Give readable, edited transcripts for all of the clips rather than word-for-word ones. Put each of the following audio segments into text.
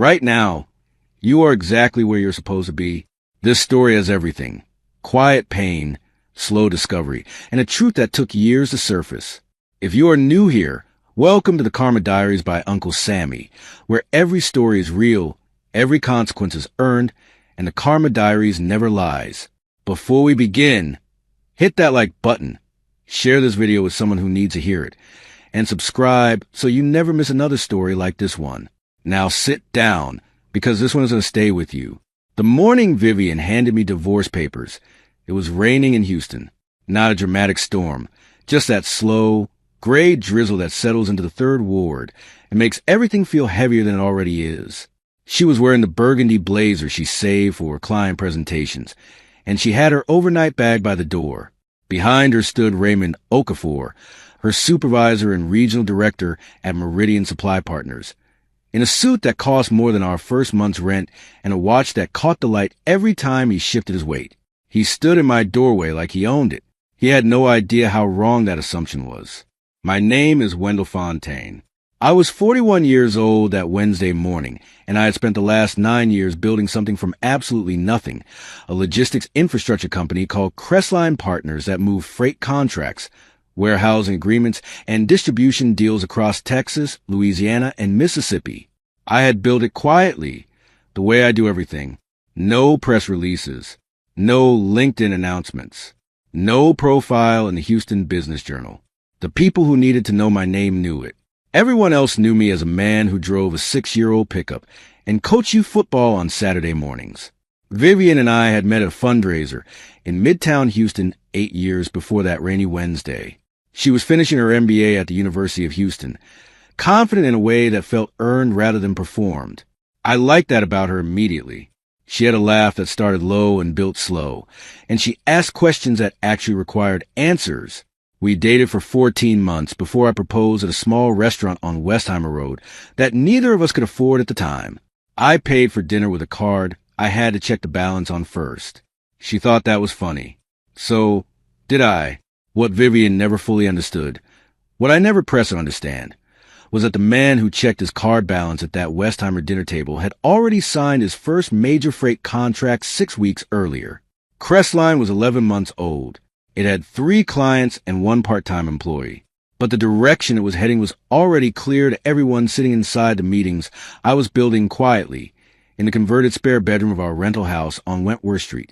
Right now, you are exactly where you're supposed to be. This story has everything. Quiet pain, slow discovery, and a truth that took years to surface. If you are new here, welcome to the Karma Diaries by Uncle Sammy, where every story is real, every consequence is earned, and the Karma Diaries never lies. Before we begin, hit that like button, share this video with someone who needs to hear it, and subscribe so you never miss another story like this one. Now sit down, because this one is going to stay with you. The morning Vivian handed me divorce papers, it was raining in Houston. Not a dramatic storm, just that slow, gray drizzle that settles into the third ward and makes everything feel heavier than it already is. She was wearing the burgundy blazer she saved for client presentations, and she had her overnight bag by the door. Behind her stood Raymond Okafor, her supervisor and regional director at Meridian Supply Partners, in a suit that cost more than our first month's rent and a watch that caught the light every time he shifted his weight. He stood in my doorway like he owned it. He had no idea how wrong that assumption was. My name is Wendell Fontaine. I was 41 years old that Wednesday morning, and I had spent the last 9 years building something from absolutely nothing, a logistics infrastructure company called Crestline Partners that moved freight contracts, warehousing agreements, and distribution deals across Texas, Louisiana, and Mississippi. I had built it quietly, the way I do everything. No press releases, no LinkedIn announcements, no profile in the Houston Business Journal. The people who needed to know my name knew it. Everyone else knew me as a man who drove a 6-year-old pickup and coached youth football on Saturday mornings. Vivian and I had met at a fundraiser in Midtown Houston 8 years before that rainy Wednesday. She was finishing her MBA at the University of Houston, confident in a way that felt earned rather than performed. I liked that about her immediately. She had a laugh that started low and built slow, and she asked questions that actually required answers. We dated for 14 months before I proposed at a small restaurant on Westheimer Road that neither of us could afford at the time. I paid for dinner with a card I had to check the balance on first. She thought that was funny. So, did I. What Vivian never fully understood, what I never pressed to understand, was that the man who checked his card balance at that Westheimer dinner table had already signed his first major freight contract 6 weeks earlier. Crestline was 11 months old. It had 3 clients and 1 part-time employee. But the direction it was heading was already clear to everyone sitting inside the meetings I was building quietly in the converted spare bedroom of our rental house on Wentworth Street,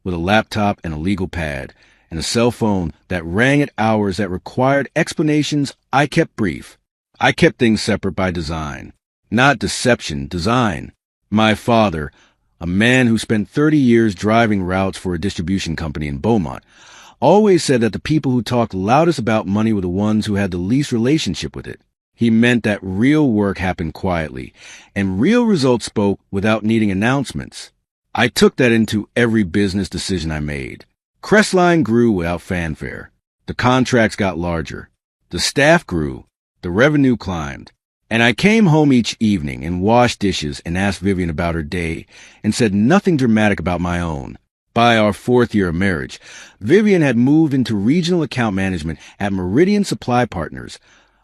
with a laptop and a legal pad, and a cell phone that rang at hours that required explanations. I kept brief. I kept things separate by design. Not deception, design. My father, a man who spent 30 years driving routes for a distribution company in Beaumont, always said that the people who talked loudest about money were the ones who had the least relationship with it. He meant that real work happened quietly, and real results spoke without needing announcements. I took that into every business decision I made. Crestline grew without fanfare. The contracts got larger. The staff grew. The revenue climbed. And I came home each evening and washed dishes and asked Vivian about her day and said nothing dramatic about my own. By our 4th year of marriage, Vivian had moved into regional account management at Meridian Supply Partners,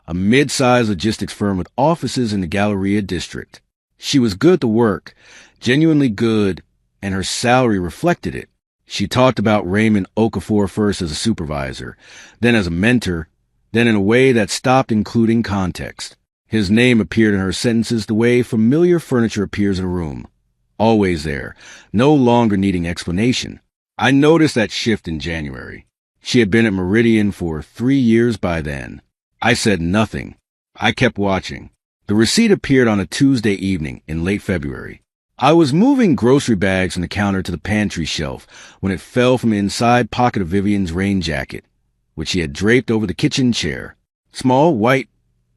a mid-sized logistics firm with offices in the Galleria district. She was good to work, genuinely good, and her salary reflected it. She talked about Raymond Okafor first as a supervisor, then as a mentor, then in a way that stopped including context. His name appeared in her sentences the way familiar furniture appears in a room. Always there, no longer needing explanation. I noticed that shift in January. She had been at Meridian for 3 years by then. I said nothing. I kept watching. The receipt appeared on a Tuesday evening in late February. I was moving grocery bags from the counter to the pantry shelf when it fell from the inside pocket of Vivian's rain jacket, which she had draped over the kitchen chair. Small, white,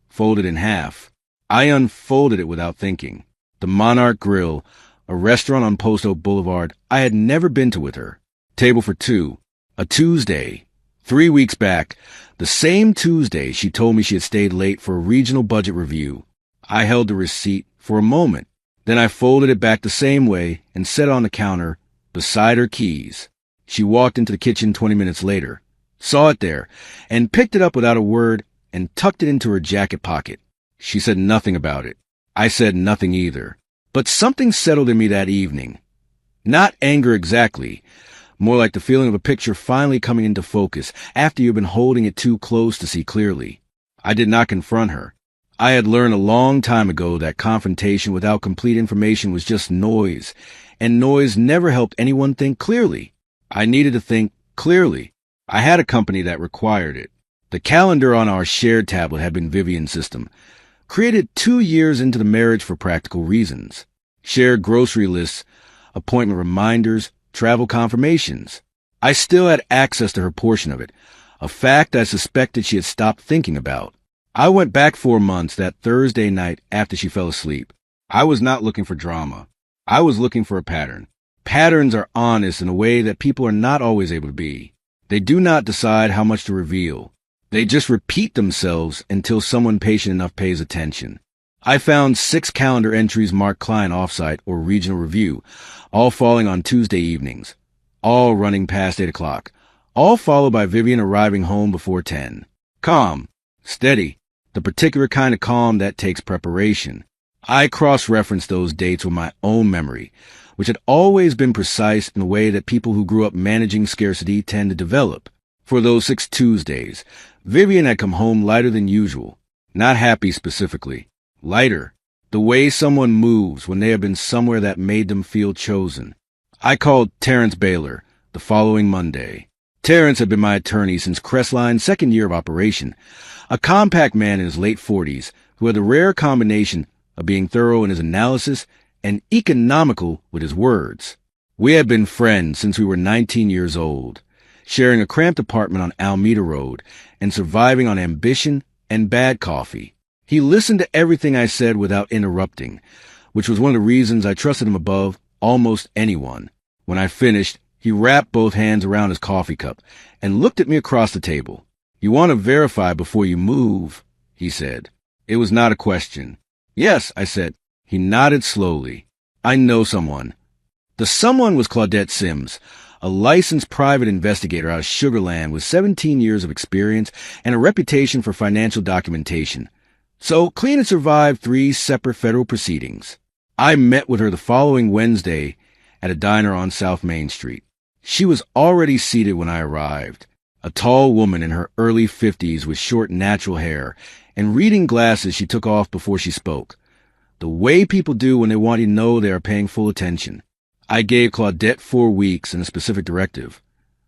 folded in half. I unfolded it without thinking. The Monarch Grill, a restaurant on Post Oak Boulevard I had never been to with her. Table for 2. A Tuesday. 3 weeks back, the same Tuesday she told me she had stayed late for a regional budget review. I held the receipt for a moment. Then I folded it back the same way and set it on the counter beside her keys. She walked into the kitchen 20 minutes later, saw it there, and picked it up without a word and tucked it into her jacket pocket. She said nothing about it. I said nothing either. But something settled in me that evening. Not anger exactly, more like the feeling of a picture finally coming into focus after you've been holding it too close to see clearly. I did not confront her. I had learned a long time ago that confrontation without complete information was just noise, and noise never helped anyone think clearly. I needed to think clearly. I had a company that required it. The calendar on our shared tablet had been Vivian's system, created 2 years into the marriage for practical reasons. Shared grocery lists, appointment reminders, travel confirmations. I still had access to her portion of it, a fact I suspected she had stopped thinking about. I went back 4 months that Thursday night after she fell asleep. I was not looking for drama. I was looking for a pattern. Patterns are honest in a way that people are not always able to be. They do not decide how much to reveal. They just repeat themselves until someone patient enough pays attention. I found 6 calendar entries marked client offsite or regional review, all falling on Tuesday evenings, all running past 8 o'clock, all followed by Vivian arriving home before 10. Calm, steady, the particular kind of calm that takes preparation. I cross-referenced those dates with my own memory, which had always been precise in the way that people who grew up managing scarcity tend to develop. For those 6 Tuesdays, Vivian had come home lighter than usual. Not happy specifically. Lighter. The way someone moves when they have been somewhere that made them feel chosen. I called Terrence Baylor the following Monday. Terrence had been my attorney since Crestline's second year of operation, a compact man in his late 40s who had the rare combination of being thorough in his analysis and economical with his words. We had been friends since we were 19 years old, sharing a cramped apartment on Alameda Road and surviving on ambition and bad coffee. He listened to everything I said without interrupting, which was one of the reasons I trusted him above almost anyone. When I finished, he wrapped both hands around his coffee cup and looked at me across the table. "You want to verify before you move," he said. It was not a question. "Yes," I said. He nodded slowly. "I know someone." The someone was Claudette Sims, a licensed private investigator out of Sugar Land with 17 years of experience and a reputation for financial documentation. So Clean had survived 3 separate federal proceedings. I met with her the following Wednesday at a diner on South Main Street. She was already seated when I arrived, a tall woman in her early 50s with short natural hair and reading glasses she took off before she spoke, the way people do when they want you to know they are paying full attention. I gave Claudette 4 weeks and a specific directive.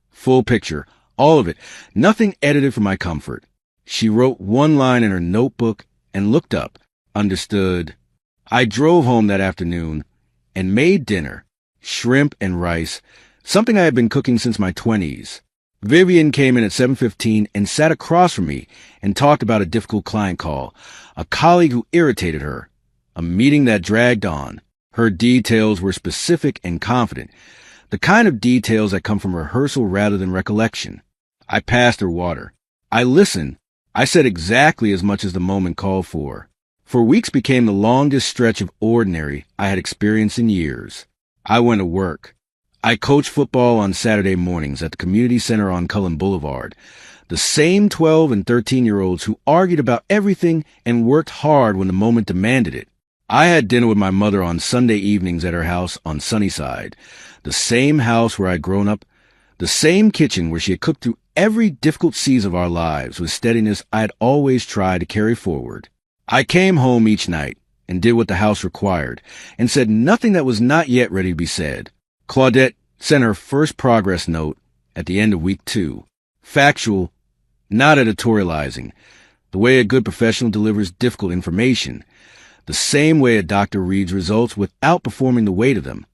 Full picture, all of it, nothing edited for my comfort. She wrote 1 line in her notebook and looked up, understood. I drove home that afternoon and made dinner, shrimp and rice, something I had been cooking since my 20s. Vivian came in at 7:15 and sat across from me and talked about a difficult client call, a colleague who irritated her, a meeting that dragged on. Her details were specific and confident, the kind of details that come from rehearsal rather than recollection. I passed her water. I listened. I said exactly as much as the moment called for. For weeks became the longest stretch of ordinary I had experienced in years. I went to work. I coached football on Saturday mornings at the community center on Cullen Boulevard. The same 12 and 13-year-olds who argued about everything and worked hard when the moment demanded it. I had dinner with my mother on Sunday evenings at her house on Sunnyside, the same house where I'd grown up, the same kitchen where she had cooked through every difficult season of our lives with steadiness I had always tried to carry forward. I came home each night and did what the house required and said nothing that was not yet ready to be said. Claudette sent her first progress note at the end of week 2. Factual, not editorializing, the way a good professional delivers difficult information, the same way a doctor reads results without performing the weight of them.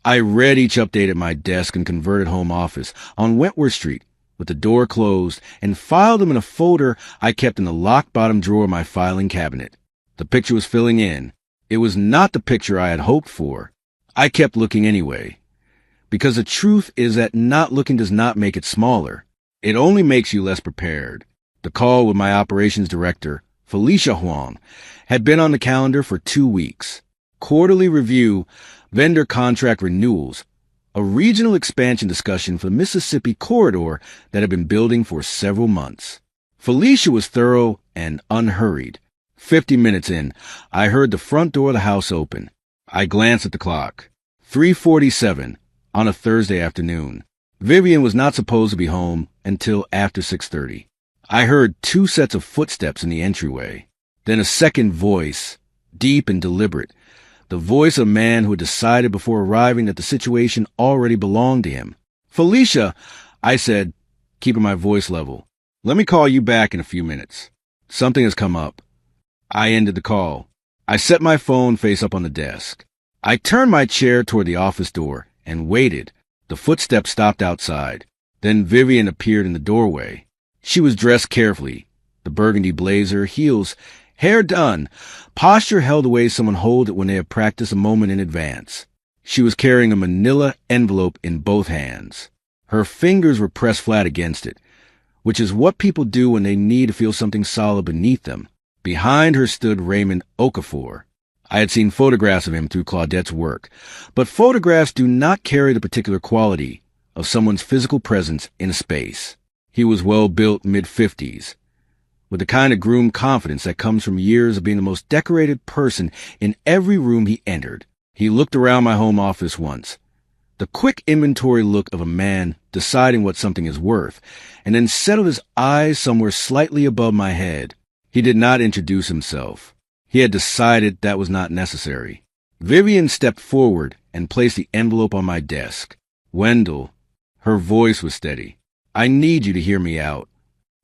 I read each update at my desk in converted home office on Wentworth Street with the door closed and filed them in a folder I kept in the locked bottom drawer of my filing cabinet. The picture was filling in. It was not the picture I had hoped for. I kept looking anyway. Because the truth is that not looking does not make it smaller. It only makes you less prepared. The call with my operations director, Felicia Huang, had been on the calendar for 2 weeks. Quarterly review, vendor contract renewals, a regional expansion discussion for the Mississippi corridor that had been building for several months. Felicia was thorough and unhurried. 50 minutes in, I heard the front door of the house open. I glanced at the clock. 3:47 on a Thursday afternoon. Vivian was not supposed to be home until after 6:30. I heard 2 sets of footsteps in the entryway. Then a second voice, deep and deliberate. The voice of a man who had decided before arriving that the situation already belonged to him. "Felicia," I said, keeping my voice level. "Let me call you back in a few minutes. Something has come up." I ended the call. I set my phone face up on the desk. I turned my chair toward the office door and waited. The footsteps stopped outside. Then Vivian appeared in the doorway. She was dressed carefully. The burgundy blazer, heels, hair done, posture held the way someone holds it when they have practiced a moment in advance. She was carrying a manila envelope in both hands. Her fingers were pressed flat against it, which is what people do when they need to feel something solid beneath them. Behind her stood Raymond Okafor. I had seen photographs of him through Claudette's work, but photographs do not carry the particular quality of someone's physical presence in space. He was well-built, mid-50s, with the kind of groomed confidence that comes from years of being the most decorated person in every room he entered. He looked around my home office once, the quick inventory look of a man deciding what something is worth, and then settled his eyes somewhere slightly above my head. He did not introduce himself. He had decided that was not necessary. Vivian stepped forward and placed the envelope on my desk. "Wendell," her voice was steady, "I need you to hear me out."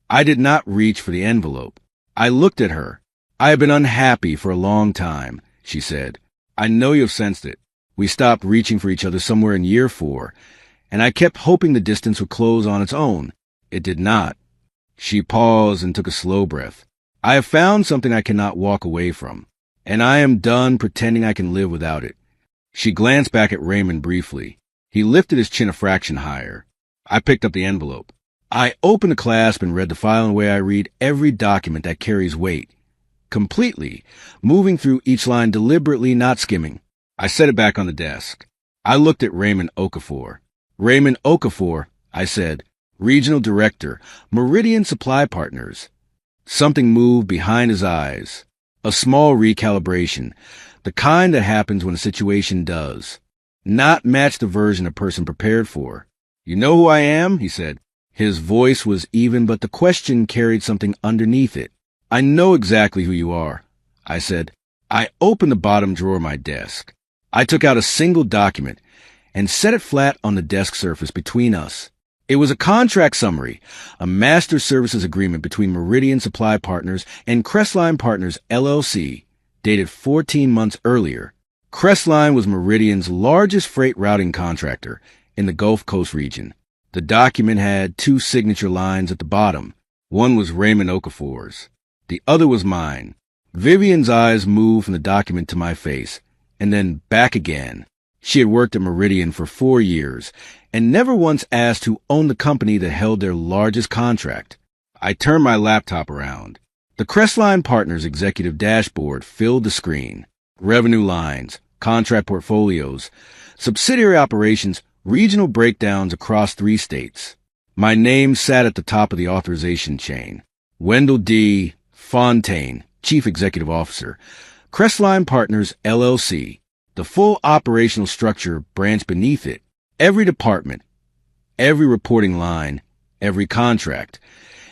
I did not reach for the envelope. I looked at her. "I have been unhappy for a long time," she said. "I know you have sensed it. We stopped reaching for each other somewhere in year 4, and I kept hoping the distance would close on its own. It did not." She paused and took a slow breath. "I have found something I cannot walk away from, and I am done pretending I can live without it." She glanced back at Raymond briefly. He lifted his chin a fraction higher. I picked up the envelope. I opened the clasp and read the file in the way I read every document that carries weight, completely, moving through each line deliberately, not skimming. I set it back on the desk. I looked at Raymond Okafor. "Raymond Okafor," I said, "Regional Director, Meridian Supply Partners." Something moved behind his eyes. A small recalibration, the kind that happens when a situation does not match the version a person prepared for. "You know who I am?" he said. His voice was even, but the question carried something underneath it. "I know exactly who you are," I said. I opened the bottom drawer of my desk. I took out a single document and set it flat on the desk surface between us. It was a contract summary, a master services agreement between Meridian Supply Partners and Crestline Partners, LLC, dated 14 months earlier. Crestline was Meridian's largest freight routing contractor in the Gulf Coast region. The document had 2 signature lines at the bottom. One was Raymond Okafor's. The other was mine. Vivian's eyes moved from the document to my face, and then back again. She had worked at Meridian for 4 years and never once asked who owned the company that held their largest contract. I turned my laptop around. The Crestline Partners executive dashboard filled the screen. Revenue lines, contract portfolios, subsidiary operations, regional breakdowns across 3 states. My name sat at the top of the authorization chain. Wendell D. Fontaine, Chief Executive Officer. Crestline Partners, LLC. The full operational structure branched beneath it. Every department, every reporting line, every contract,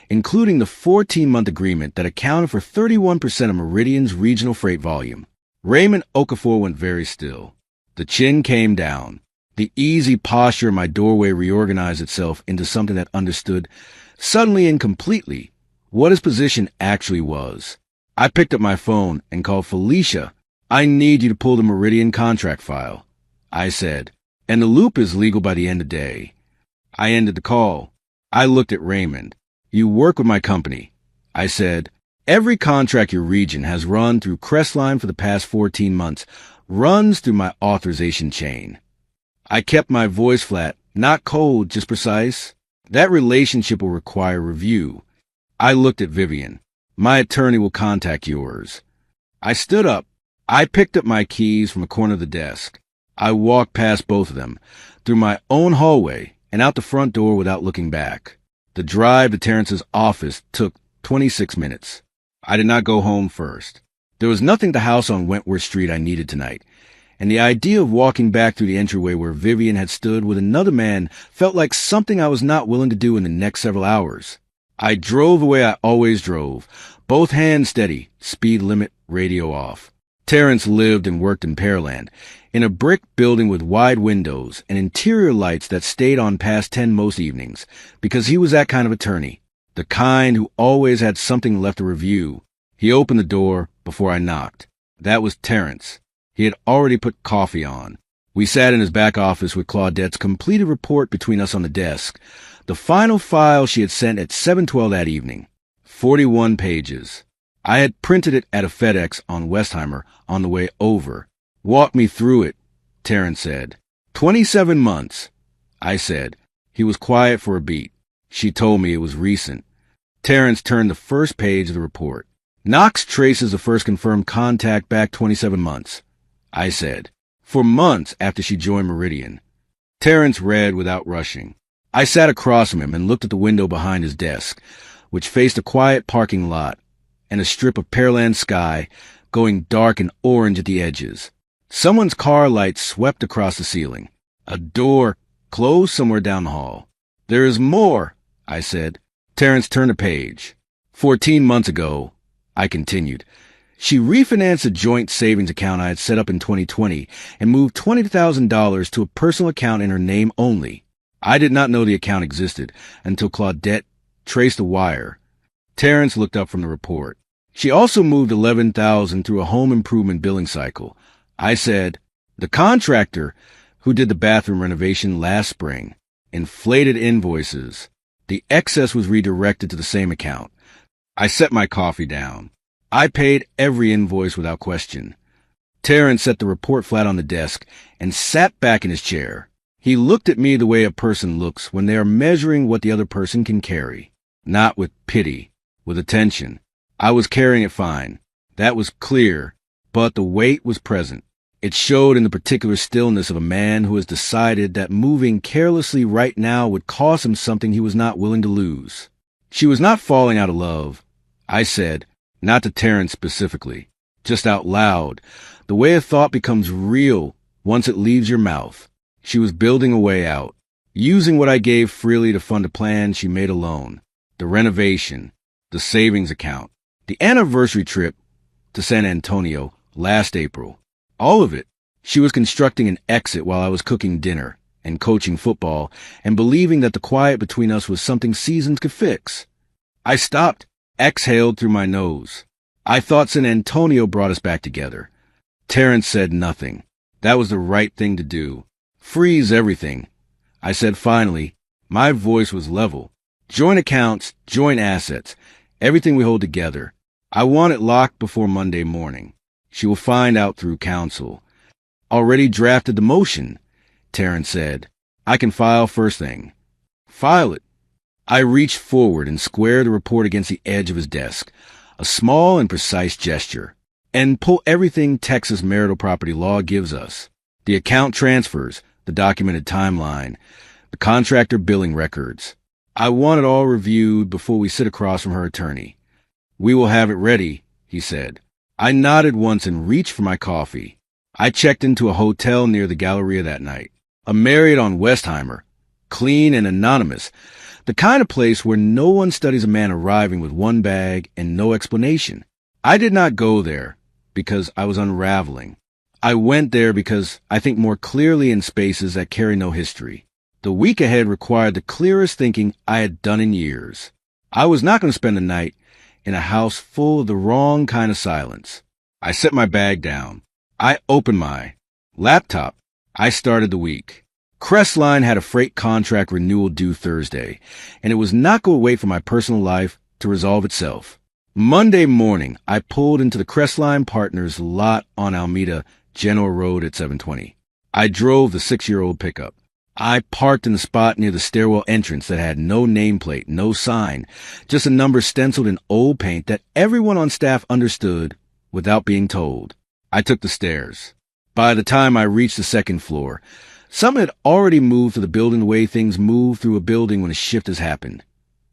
including the 14-month agreement that accounted for 31% of Meridian's regional freight volume. Raymond Okafor went very still. The chin came down. The easy posture in my doorway reorganized itself into something that understood, suddenly and completely, what his position actually was. I picked up my phone and called Felicia. "I need you to pull the Meridian contract file," I said, "and the loop is legal by the end of the day." I ended the call. I looked at Raymond. "You work with my company," I said. "Every contract your region has run through Crestline for the past 14 months runs through my authorization chain." I kept my voice flat, not cold, just precise. "That relationship will require review." I looked at Vivian. "My attorney will contact yours." I stood up. I picked up my keys from a corner of the desk. I walked past both of them, through my own hallway, and out the front door without looking back. The drive to Terrence's office took 26 minutes. I did not go home first. There was nothing at the house on Wentworth Street I needed tonight, and the idea of walking back through the entryway where Vivian had stood with another man felt like something I was not willing to do in the next several hours. I drove the way I always drove, both hands steady, speed limit, radio off. Terrence lived and worked in Pearland, in a brick building with wide windows and interior lights that stayed on past 10 most evenings, because he was that kind of attorney, the kind who always had something left to review. He opened the door before I knocked. That was Terrence. He had already put coffee on. We sat in his back office with Claudette's completed report between us on the desk, the final file she had sent at 7:12 that evening. 41 pages. I had printed it at a FedEx on Westheimer on the way over. Walk me through it, Terrence said. 27 months, I said. He was quiet for a beat. She told me it was recent. Terrence turned the first page of the report. Knox traces the first confirmed contact back 27 months, I said. For months after she joined Meridian. Terrence read without rushing. I sat across from him and looked at the window behind his desk, which faced a quiet parking lot and a strip of Pearland sky going dark and orange at the edges. Someone's car lights swept across the ceiling. A door closed somewhere down the hall. There is more, I said. Terrence turned a page. 14 months ago, I continued, she refinanced a joint savings account I had set up in 2020 and moved $20,000 to a personal account in her name only. I did not know the account existed until Claudette traced the wire. Terrence looked up from the report. She also moved $11,000 through a home improvement billing cycle. I said, the contractor who did the bathroom renovation last spring inflated invoices. The excess was redirected to the same account. I set my coffee down. I paid every invoice without question. Terrence set the report flat on the desk and sat back in his chair. He looked at me the way a person looks when they are measuring what the other person can carry. Not with pity, with attention. I was carrying it fine. That was clear, but the weight was present. It showed in the particular stillness of a man who has decided that moving carelessly right now would cost him something he was not willing to lose. She was not falling out of love, I said, not to Terrence specifically, just out loud, the way a thought becomes real once it leaves your mouth. She was building a way out, using what I gave freely to fund a plan she made alone, the renovation, the savings account, the anniversary trip to San Antonio last April. All of it. She was constructing an exit while I was cooking dinner and coaching football and believing that the quiet between us was something seasons could fix. I stopped, exhaled through my nose. I thought San Antonio brought us back together. Terrence said nothing. That was the right thing to do. Freeze everything. I said finally. My voice was level. Joint accounts, joint assets, everything we hold together. I want it locked before Monday morning. She will find out through counsel. Already drafted the motion, Terrence said. I can file first thing. File it. I reached forward and squared the report against the edge of his desk, a small and precise gesture, and pull everything Texas marital property law gives us. The account transfers, the documented timeline, the contractor billing records. I want it all reviewed before we sit across from her attorney. We will have it ready, he said. I nodded once and reached for my coffee. I checked into a hotel near the Galleria that night, a Marriott on Westheimer, clean and anonymous, the kind of place where no one studies a man arriving with one bag and no explanation. I did not go there because I was unraveling. I went there because I think more clearly in spaces that carry no history. The week ahead required the clearest thinking I had done in years. I was not going to spend the night in a house full of the wrong kind of silence. I set my bag down. I opened my laptop. I started the week. Crestline had a freight contract renewal due Thursday, and it was not going to wait for my personal life to resolve itself. Monday morning, I pulled into the Crestline Partners lot on Alameda Genoa Road at 7:20. I drove the 6-year-old pickup. I parked in the spot near the stairwell entrance that had no nameplate, no sign, just a number stenciled in old paint that everyone on staff understood without being told. I took the stairs. By the time I reached the second floor, some had already moved to the building the way things move through a building when a shift has happened.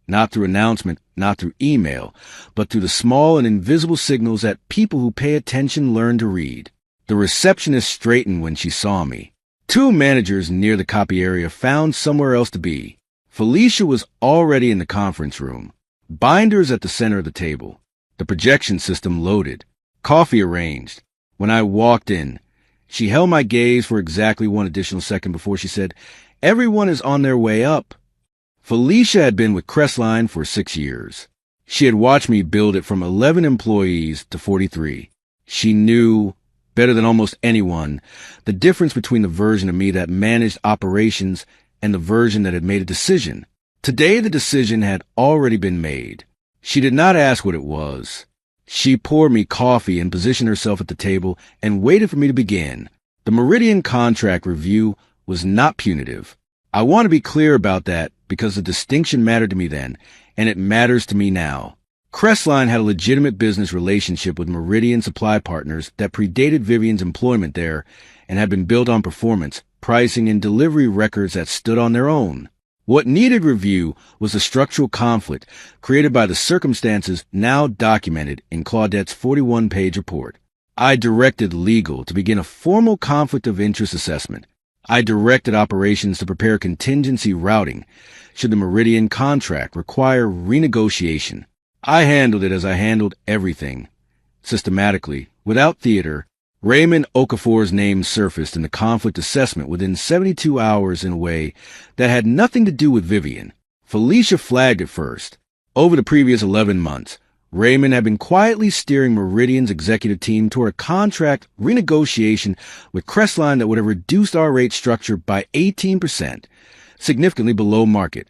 Not through announcement, not through email, but through the small and invisible signals that people who pay attention learn to read. The receptionist straightened when she saw me. Two managers near the copy area found somewhere else to be. Felicia was already in the conference room. Binders at the center of the table. The projection system loaded. Coffee arranged. When I walked in, she held my gaze for exactly one additional second before she said, "Everyone is on their way up." Felicia had been with Crestline for 6 years. She had watched me build it from 11 employees to 43. She knew, better than almost anyone, the difference between the version of me that managed operations and the version that had made a decision. Today, the decision had already been made. She did not ask what it was. She poured me coffee and positioned herself at the table and waited for me to begin. The Meridian contract review was not punitive. I want to be clear about that because the distinction mattered to me then, and it matters to me now. Crestline had a legitimate business relationship with Meridian supply partners that predated Vivian's employment there and had been built on performance, pricing, and delivery records that stood on their own. What needed review was the structural conflict created by the circumstances now documented in Claudette's 41-page report. I directed legal to begin a formal conflict of interest assessment. I directed operations to prepare contingency routing should the Meridian contract require renegotiation. I handled it as I handled everything. Systematically, without theater, Raymond Okafor's name surfaced in the conflict assessment within 72 hours in a way that had nothing to do with Vivian. Felicia flagged it first. Over the previous 11 months, Raymond had been quietly steering Meridian's executive team toward a contract renegotiation with Crestline that would have reduced our rate structure by 18%, significantly below market,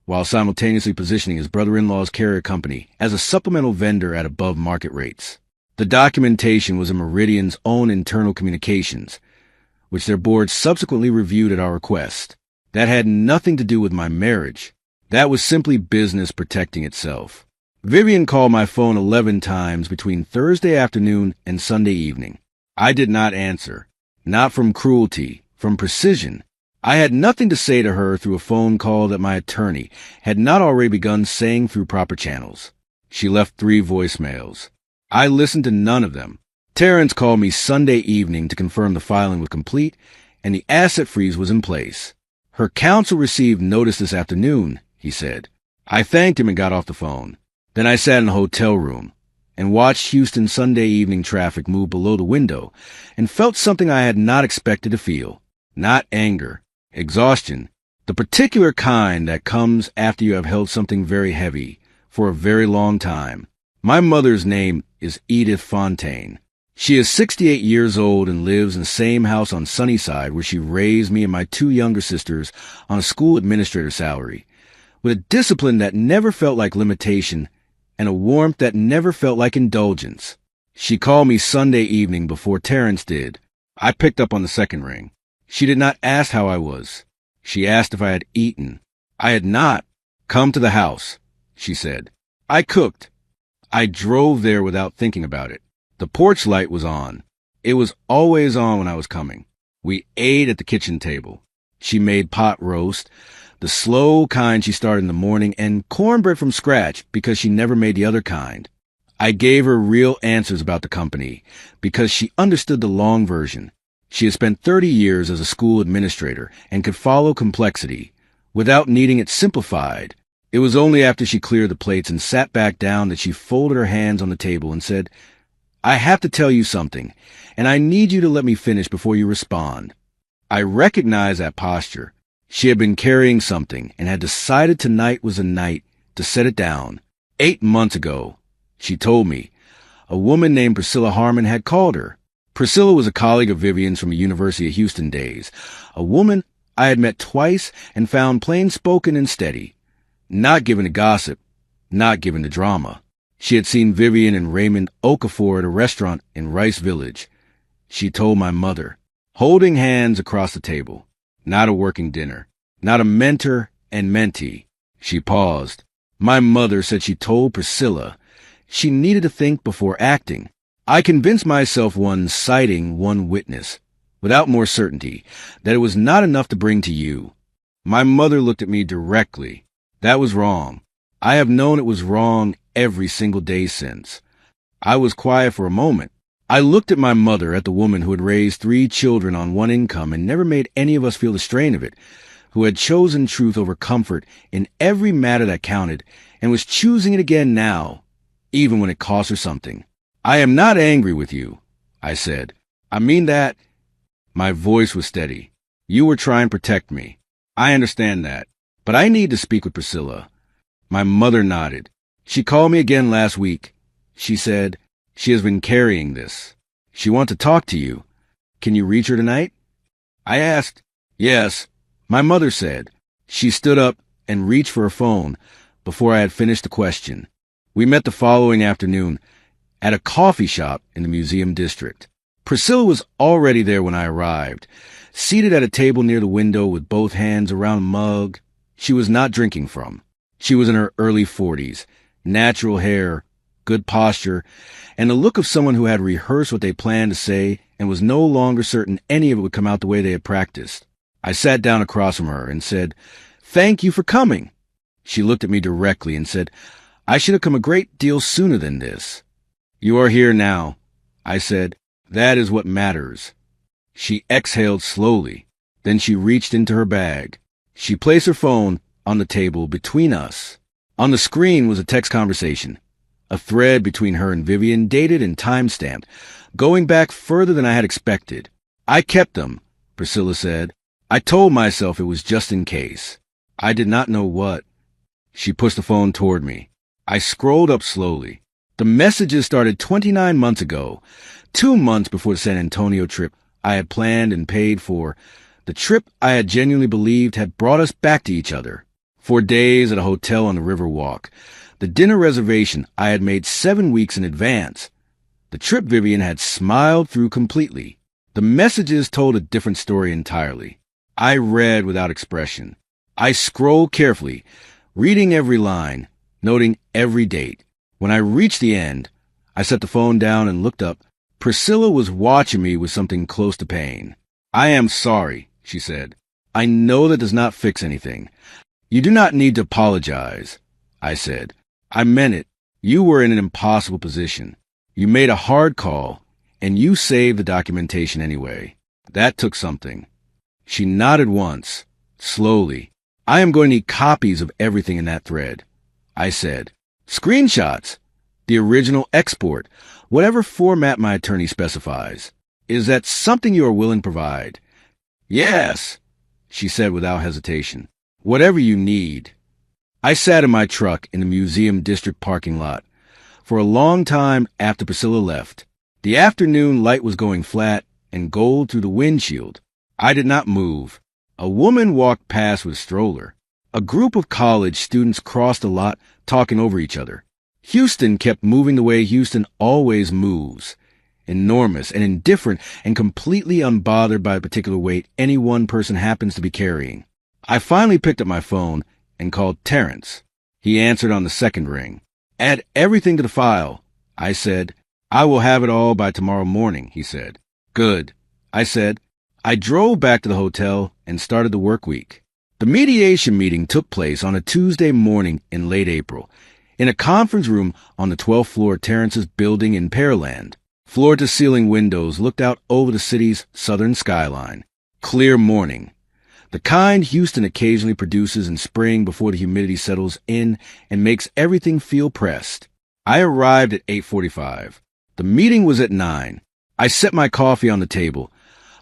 while simultaneously positioning his brother-in-law's carrier company as a supplemental vendor at above market rates. The documentation was in Meridian's own internal communications, which their board subsequently reviewed at our request. That had nothing to do with my marriage. That was simply business protecting itself. Vivian called my phone 11 times between Thursday afternoon and Sunday evening. I did not answer. Not from cruelty, from precision. I had nothing to say to her through a phone call that my attorney had not already begun saying through proper channels. She left 3 voicemails. I listened to none of them. Terrence called me Sunday evening to confirm the filing was complete and the asset freeze was in place. Her counsel received notice this afternoon, he said. I thanked him and got off the phone. Then I sat in a hotel room and watched Houston Sunday evening traffic move below the window and felt something I had not expected to feel. Not anger, exhaustion, the particular kind that comes after you have held something very heavy for a very long time. My mother's name is Edith Fontaine. She is 68 years old and lives in the same house on Sunnyside where she raised me and my 2 younger sisters on a school administrator salary, with a discipline that never felt like limitation and a warmth that never felt like indulgence. She called me Sunday evening before Terrence did. I picked up on the second ring. She did not ask how I was. She asked if I had eaten. I had not. Come to the house, she said. I cooked. I drove there without thinking about it. The porch light was on. It was always on when I was coming. We ate at the kitchen table. She made pot roast, the slow kind she started in the morning, and cornbread from scratch because she never made the other kind. I gave her real answers about the company because she understood the long version. She had spent 30 years as a school administrator and could follow complexity without needing it simplified. It was only after she cleared the plates and sat back down that she folded her hands on the table and said, I have to tell you something, and I need you to let me finish before you respond. I recognized that posture. She had been carrying something and had decided tonight was a night to set it down. 8 months ago, she told me, a woman named Priscilla Harmon had called her. Priscilla was a colleague of Vivian's from the University of Houston days, a woman I had met twice and found plain-spoken and steady. Not given to gossip, not given to drama. She had seen Vivian and Raymond Okafor at a restaurant in Rice Village. She told my mother, holding hands across the table. Not a working dinner, not a mentor and mentee. She paused. My mother said she told Priscilla she needed to think before acting. I convinced myself one citing one witness, without more certainty, that it was not enough to bring to you. My mother looked at me directly. That was wrong. I have known it was wrong every single day since. I was quiet for a moment. I looked at my mother, at the woman who had raised 3 children on one income and never made any of us feel the strain of it, who had chosen truth over comfort in every matter that counted, and was choosing it again now, even when it cost her something. I am not angry with you, I said. I mean that. My voice was steady. You were trying to protect me. I understand that. But I need to speak with Priscilla. My mother nodded. She called me again last week. She said, she has been carrying this. She wants to talk to you. Can you reach her tonight? I asked. Yes, my mother said. She stood up and reached for her phone before I had finished the question. We met the following afternoon at a coffee shop in the museum district. Priscilla was already there when I arrived, seated at a table near the window with both hands around a mug she was not drinking from. She was in her early 40s, natural hair, good posture, and the look of someone who had rehearsed what they planned to say and was no longer certain any of it would come out the way they had practiced. I sat down across from her and said, "Thank you for coming." She looked at me directly and said, "I should have come a great deal sooner than this." "You are here now," I said. "That is what matters." She exhaled slowly. Then she reached into her bag. She placed her phone on the table between us. On the screen was a text conversation, a thread between her and Vivian, dated and time-stamped, going back further than I had expected. "I kept them," Priscilla said. "I told myself it was just in case. I did not know what." She pushed the phone toward me. I scrolled up slowly. The messages started 29 months ago, 2 months before the San Antonio trip I had planned and paid for, the trip I had genuinely believed had brought us back to each other. 4 days at a hotel on the River Walk, the dinner reservation I had made 7 weeks in advance, the trip Vivian had smiled through completely. The messages told a different story entirely. I read without expression. I scrolled carefully, reading every line, noting every date. When I reached the end, I set the phone down and looked up. Priscilla was watching me with something close to pain. "I am sorry," she said. "I know that does not fix anything. You do not need to apologize," I said. "I meant it. You were in an impossible position. You made a hard call, and you saved the documentation anyway. That took something." She nodded once, slowly. "I am going to need copies of everything in that thread," I said. "Screenshots, the original export, whatever format my attorney specifies. Is that something you are willing to provide?" "Yes," she said without hesitation. "Whatever you need." I sat in my truck in the museum district parking lot for a long time after Priscilla left. The afternoon light was going flat and gold through the windshield. I did not move. A woman walked past with a stroller. A group of college students crossed the lot, talking over each other. Houston kept moving the way Houston always moves, enormous and indifferent and completely unbothered by the particular weight any one person happens to be carrying. I finally picked up my phone and called Terrence. He answered on the second ring. "Add everything to the file," I said. "I will have it all by tomorrow morning," he said. "Good," I said. I drove back to the hotel and started the work week. The mediation meeting took place on a Tuesday morning in late April, in a conference room on the 12th floor of Terrence's building in Pearland. Floor-to-ceiling windows looked out over the city's southern skyline. Clear morning, the kind Houston occasionally produces in spring before the humidity settles in and makes everything feel pressed. I arrived at 8:45. The meeting was at 9. I set my coffee on the table,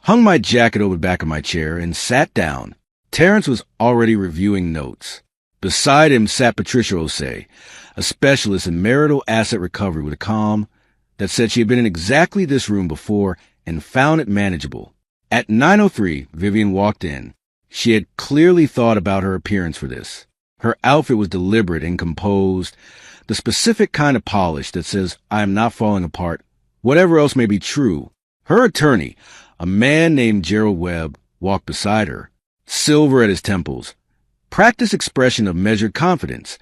hung my jacket over the back of my chair, and sat down. Terrence was already reviewing notes. Beside him sat Patricia Osei, a specialist in marital asset recovery with a calm that said she had been in exactly this room before and found it manageable. At 9:03, Vivian walked in. She had clearly thought about her appearance for this. Her outfit was deliberate and composed, the specific kind of polish that says, "I am not falling apart," whatever else may be true. Her attorney, a man named Gerald Webb, walked beside her, silver at his temples, practiced expression of measured confidence,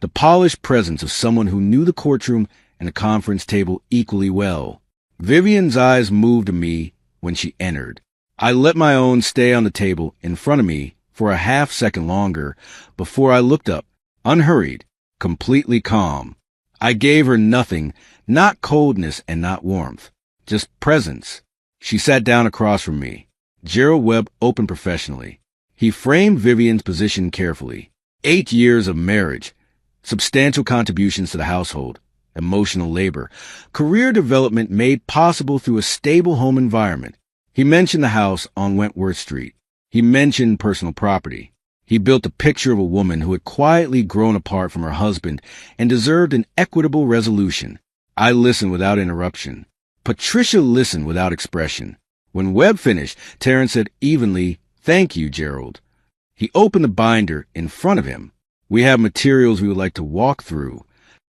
the polished presence of someone who knew the courtroom and the conference table equally well. Vivian's eyes moved to me when she entered. I let my own stay on the table in front of me for a half-second longer before I looked up, unhurried, completely calm. I gave her nothing, not coldness and not warmth. just presence. She sat down across from me. Gerald Webb opened professionally. He framed Vivian's position carefully. 8 years of marriage, substantial contributions to the household, emotional labor, career development made possible through a stable home environment. He mentioned the house on Wentworth Street. He mentioned personal property. He built a picture of a woman who had quietly grown apart from her husband and deserved an equitable resolution. I listened without interruption. Patricia listened without expression. When Webb finished, Terrence said evenly, "Thank you, Gerald." He opened the binder in front of him. "We have materials we would like to walk through."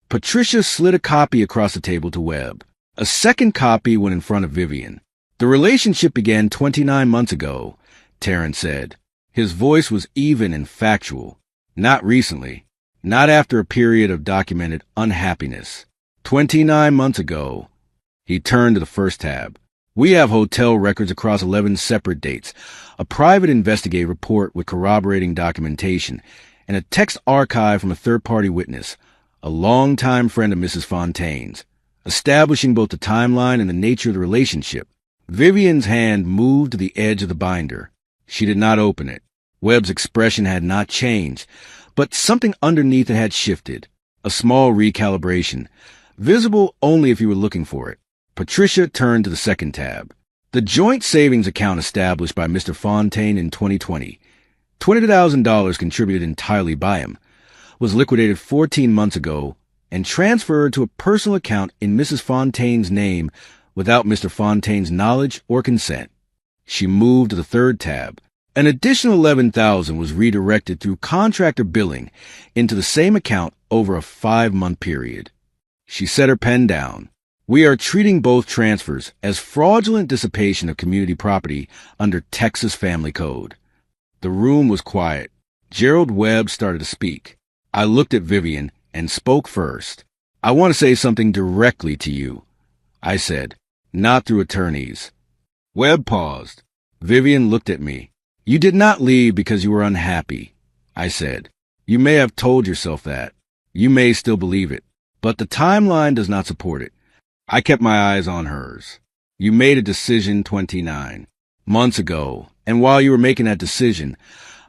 Patricia slid a copy across the table to Webb. A second copy went in front of Vivian. "The relationship began 29 months ago," Terrence said. His voice was even and factual. "Not recently. Not after a period of documented unhappiness. 29 months ago." He turned to the first tab. "We have hotel records across 11 separate dates, a private investigative report with corroborating documentation, and a text archive from a third-party witness, a longtime friend of Mrs. Fontaine's, establishing both the timeline and the nature of the relationship." Vivian's hand moved to the edge of the binder. She did not open it. Webb's expression had not changed, but something underneath it had shifted. A small recalibration, visible only if you were looking for it. Patricia turned to the second tab. "The joint savings account established by Mr. Fontaine in 2020, $20,000 contributed entirely by him, was liquidated 14 months ago and transferred to a personal account in Mrs. Fontaine's name without Mr. Fontaine's knowledge or consent." She moved to the third tab. "An additional $11,000 was redirected through contractor billing into the same account over a 5-month period." She set her pen down. "We are treating both transfers as fraudulent dissipation of community property under Texas Family Code." The room was quiet. Gerald Webb started to speak. I looked at Vivian and spoke first. "I want to say something directly to you," I said, "not through attorneys." Webb paused. Vivian looked at me. "You did not leave because you were unhappy," I said. "You may have told yourself that. You may still believe it. But the timeline does not support it." I kept my eyes on hers. "You made a decision 29 months ago, and while you were making that decision,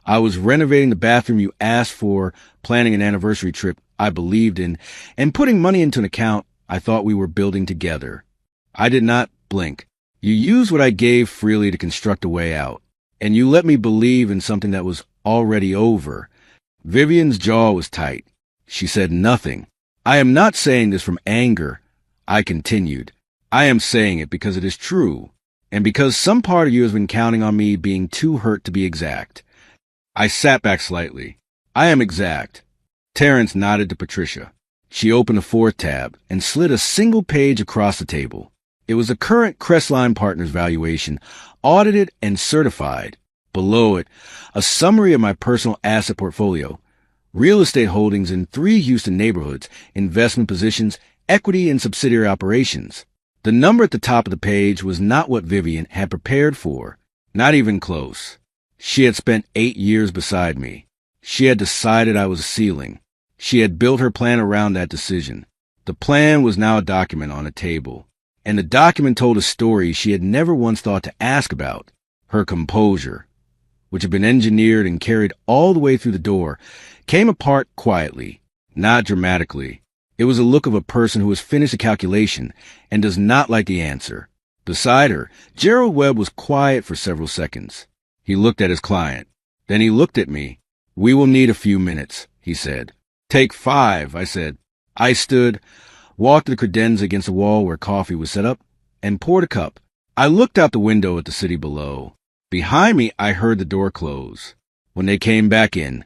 I was renovating the bathroom you asked for, planning an anniversary trip I believed in, and putting money into an account I thought we were building together. I did not blink. You used what I gave freely to construct a way out, and you let me believe in something that was already over." Vivian's jaw was tight. She said nothing. "I am not saying this from anger," I continued. "I am saying it because it is true, and because some part of you has been counting on me being too hurt to be exact." I sat back slightly. "I am exact." Terrence nodded to Patricia. She opened a fourth tab and slid a single page across the table. It was the current Crestline Partners valuation, audited and certified. Below it, a summary of my personal asset portfolio, real estate holdings in 3 Houston neighborhoods, investment positions, equity and subsidiary operations. The number at the top of the page was not what Vivian had prepared for, not even close. She had spent 8 years beside me. She had decided I was a ceiling. She had built her plan around that decision. The plan was now a document on a table, and the document told a story she had never once thought to ask about. Her composure, which had been engineered and carried all the way through the door, came apart quietly, not dramatically. It was the look of a person who has finished a calculation and does not like the answer. Beside her, Gerald Webb was quiet for several seconds. He looked at his client. Then he looked at me. "We will need a few minutes," he said. "Take 5, I said. I stood, walked to the credenza against the wall where coffee was set up, and poured a cup. I looked out the window at the city below. Behind me, I heard the door close. When they came back in,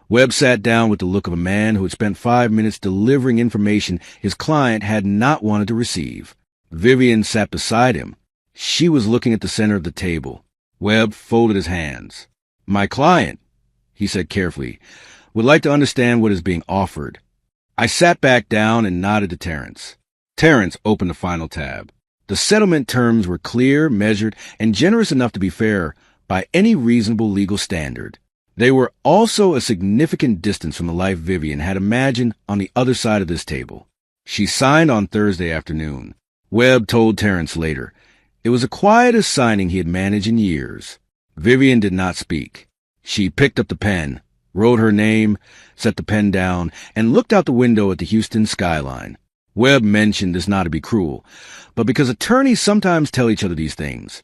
Webb sat down with the look of a man who had spent 5 minutes delivering information his client had not wanted to receive. Vivian sat beside him. She was looking at the center of the table. Webb folded his hands. "My client," he said carefully, "would like to understand what is being offered." I sat back down and nodded to Terrence. Terrence opened the final tab. The settlement terms were clear, measured, and generous enough to be fair by any reasonable legal standard. They were also a significant distance from the life Vivian had imagined on the other side of this table. She signed on Thursday afternoon. Webb told Terrence later. It was the quietest signing he had managed in years. Vivian did not speak. She picked up the pen, wrote her name, set the pen down, and looked out the window at the Houston skyline. Webb mentioned this not to be cruel, but because attorneys sometimes tell each other these things,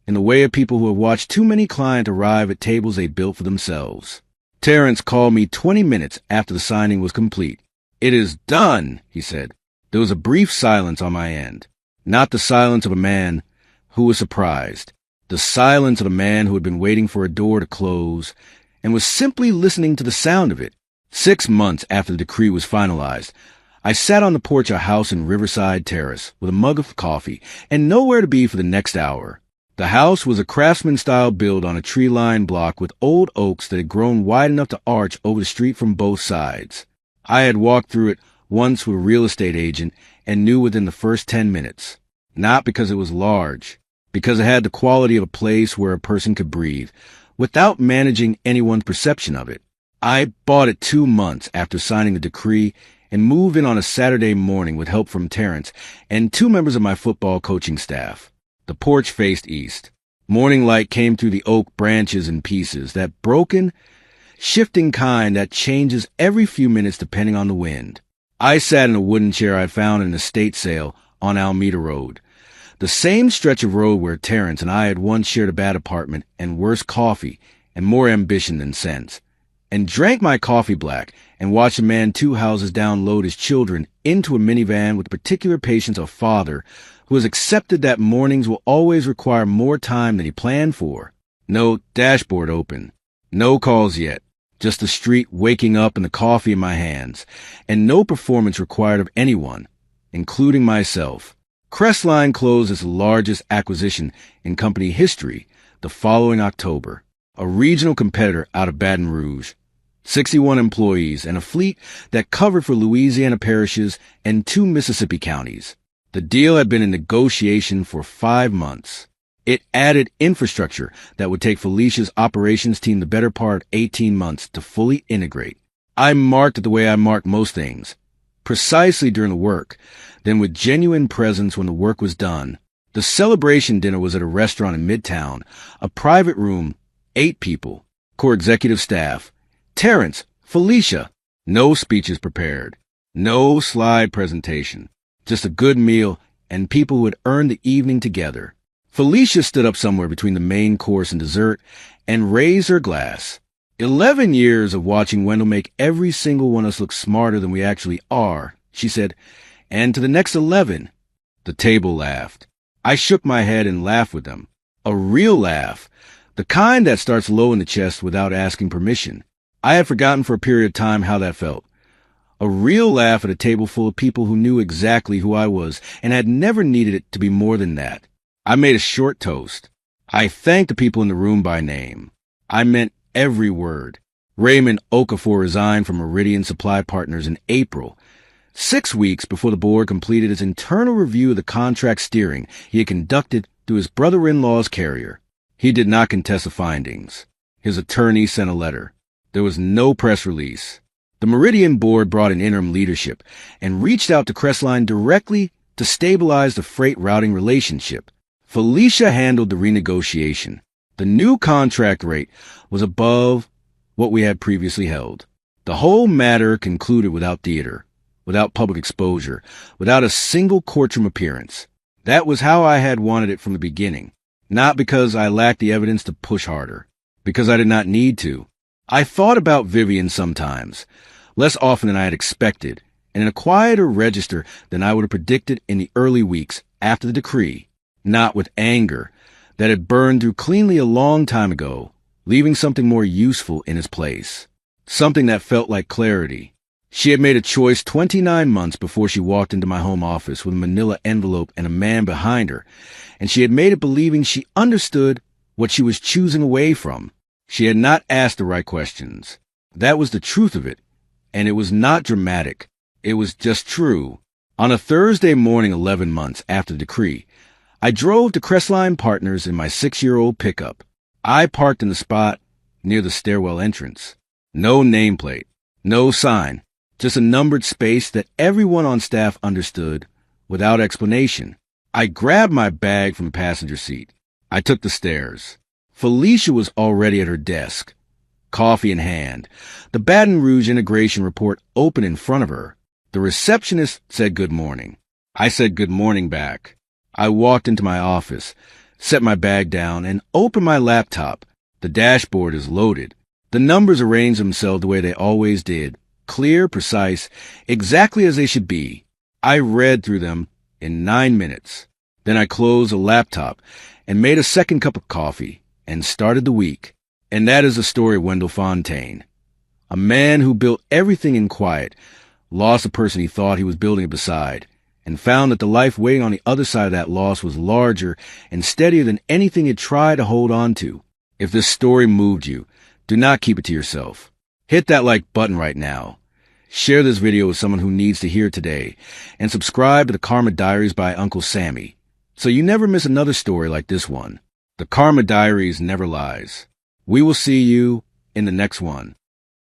in the way of people who have watched too many clients arrive at tables they built for themselves. Terrence called me 20 minutes after the signing was complete. "It is done," he said. There was a brief silence on my end. Not the silence of a man who was surprised. The silence of a man who had been waiting for a door to close and was simply listening to the sound of it. 6 months after the decree was finalized, I sat on the porch of a house in Riverside Terrace with a mug of coffee and nowhere to be for the next hour. The house was a craftsman-style build on a tree-lined block with old oaks that had grown wide enough to arch over the street from both sides. I had walked through it once with a real estate agent and knew within the first 10 minutes. Not because it was large, because it had the quality of a place where a person could breathe, without managing anyone's perception of it. I bought it 2 months after signing the decree and moved in on a Saturday morning with help from Terrence and 2 members of my football coaching staff. The porch faced east. Morning light came through the oak branches in pieces, that broken, shifting kind that changes every few minutes depending on the wind. I sat in a wooden chair I'd found in an estate sale on Alameda Road, the same stretch of road where Terrence and I had once shared a bad apartment and worse coffee and more ambition than sense, and drank my coffee black and watched a man 2 houses down load his children into a minivan with the particular patience of a father who has accepted that mornings will always require more time than he planned for. No dashboard open. No calls yet. Just the street waking up and the coffee in my hands. And no performance required of anyone, including myself. Crestline closed its largest acquisition in company history the following October. A regional competitor out of Baton Rouge. 61 employees and a fleet that covered for Louisiana parishes and 2 Mississippi counties. The deal had been in negotiation for 5 months. It added infrastructure that would take Felicia's operations team the better part of 18 months to fully integrate. I marked it the way I marked most things, precisely during the work, then with genuine presence when the work was done. The celebration dinner was at a restaurant in Midtown, a private room, 8 people, core executive staff, Terrence, Felicia, no speeches prepared, no slide presentation. Just a good meal and people who had earned the evening together. Felicia stood up somewhere between the main course and dessert and raised her glass. 11 years of watching Wendell make every single one of us look smarter than we actually are, she said, and to the next 11. The table laughed. I shook my head and laughed with them. A real laugh, the kind that starts low in the chest without asking permission. I had forgotten for a period of time how that felt. A real laugh at a table full of people who knew exactly who I was and had never needed it to be more than that. I made a short toast. I thanked the people in the room by name. I meant every word. Raymond Okafor resigned from Meridian Supply Partners in April, 6 weeks before the board completed its internal review of the contract steering he had conducted through his brother-in-law's carrier. He did not contest the findings. His attorney sent a letter. There was no press release. The Meridian board brought in interim leadership and reached out to Crestline directly to stabilize the freight routing relationship. Felicia handled the renegotiation. The new contract rate was above what we had previously held. The whole matter concluded without theater, without public exposure, without a single courtroom appearance. That was how I had wanted it from the beginning, not because I lacked the evidence to push harder, because I did not need to. I thought about Vivian sometimes, less often than I had expected, and in a quieter register than I would have predicted in the early weeks after the decree, not with anger that had burned through cleanly a long time ago, leaving something more useful in its place, something that felt like clarity. She had made a choice 29 months before she walked into my home office with a manila envelope and a man behind her, and she had made it believing she understood what she was choosing away from. She had not asked the right questions. That was the truth of it, and it was not dramatic. It was just true. On a Thursday morning 11 months after the decree, I drove to Crestline Partners in my 6-year-old pickup. I parked in the spot near the stairwell entrance. No nameplate, no sign, just a numbered space that everyone on staff understood without explanation. I grabbed my bag from the passenger seat. I took the stairs. Felicia was already at her desk, coffee in hand, the Baton Rouge integration report open in front of her. The receptionist said good morning. I said good morning back. I walked into my office, set my bag down, and opened my laptop. The dashboard is loaded. The numbers arrange themselves the way they always did, clear, precise, exactly as they should be. I read through them in 9 minutes. Then I closed the laptop and made a second cup of coffee and started the week. And that is the story of Wendell Fontaine, a man who built everything in quiet, lost the person he thought he was building it beside, and found that the life waiting on the other side of that loss was larger and steadier than anything he'd tried to hold on to. If this story moved you, do not keep it to yourself. Hit that like button right now. Share this video with someone who needs to hear it today, and subscribe to the Karma Diaries by Uncle Sammy, so you never miss another story like this one. The Karma Diaries never lies. We will see you in the next one.